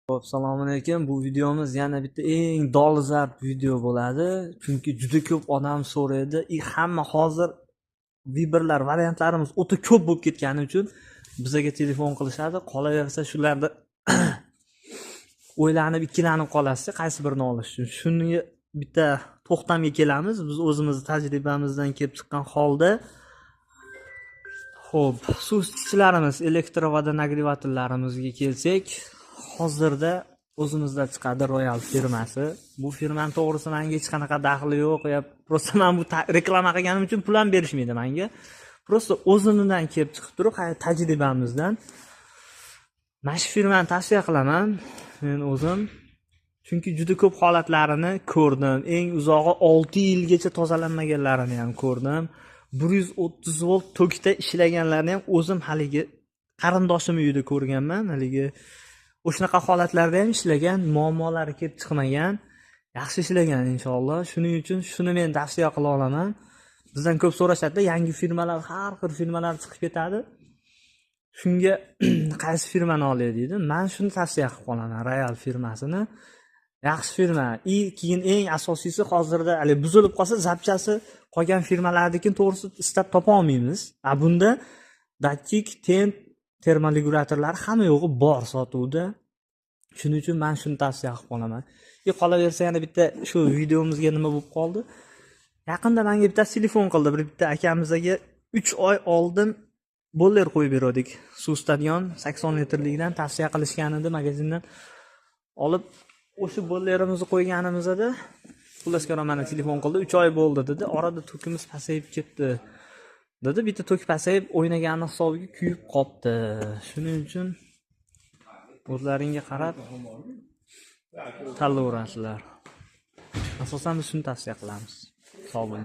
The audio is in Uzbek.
Assalomu alaykum. Bu videomiz yana bitta eng dolzarb video bo'ladi. Chunki juda ko'p odam so'raydi. Hamma hozir Viberlar variantlarimiz o'ta ko'p bo'lib ketgani uchun bizga telefon qilishadi. Qolaversa shularda o'ylanib, ikkilanib qolasiz, qaysi birini olish uchun. Shuni bitta to'xtamga kelamiz. Biz o'zimiz tajribamizdan kelib chiqqan holda Xo'p, suv isitgichlarimiz, elektrovodonagrevatorlarimizga kelsak, hozirda o'zimizda chiqadi Royal firmasi. Bu firmani to'g'risi menga hech qanaqa daxli yo'q. Prosta men bu reklama qilganim uchun pul ham berishmaydi menga. Prosta o'zimizdan kelib chiqib turib, tajribamizdan mana shu firmani tavsiya qilaman men o'zim. Chunki juda ko'p holatlarini ko'rdim. Eng uzog'i 6 yilgacha tozalanmaganlarini ham ko'rdim. 130 volt tokda ishlaganlarni ham o'zim haligi qarindoshim uyida ko'rganman. Haligi o'shanaqa holatlarda ham ishlagan, muammolari kelib chiqmagan, yaxshi ishlagan inshaalloh. Shuning uchun shuni men tavsiya qila olaman. Bizdan ko'p so'rashadi, yangi firmalar, har xil firmalar chiqib ketadi. Shunga qaysi firmani olay deydi. Men shuni tavsiya qilib qolaman, Royal firmasini. Yaxshi firma. Keyin eng asosiysi hozirda hali buzilib qolsa, zapchasi qolgan firmalarnikidan to'g'risi istab topa olmaymiz. Bunda datchik, tent, termoregulatorlar hamma yo'g'i bor sotuvda. Shuning uchun men shuni tavsiya qilib qolaman. Qolaversa yana bitta shu videomizga nima bo'lib qoldi? Yaqinda menga bitta telefon qildi, bitta akamizga 3 oy oldin boller qo'yib berdik. Suv stadion 80 litrlikdan tavsiya qilishgan edi magazindan olib. O'sha bollerimizni qo'yganimizda Xulaskor mana telefon qildi, 3 oy bo'ldi dedi. Orada tokimiz pasayib ketdi. Dedi, bitta tok pasayib o'ynagani hisobiga kuyib qopti. Shuning uchun o'zlaringga qarab tanlayverasizlar. Asosan biz shuni tavsiya qilamiz. Sog' bo'ling.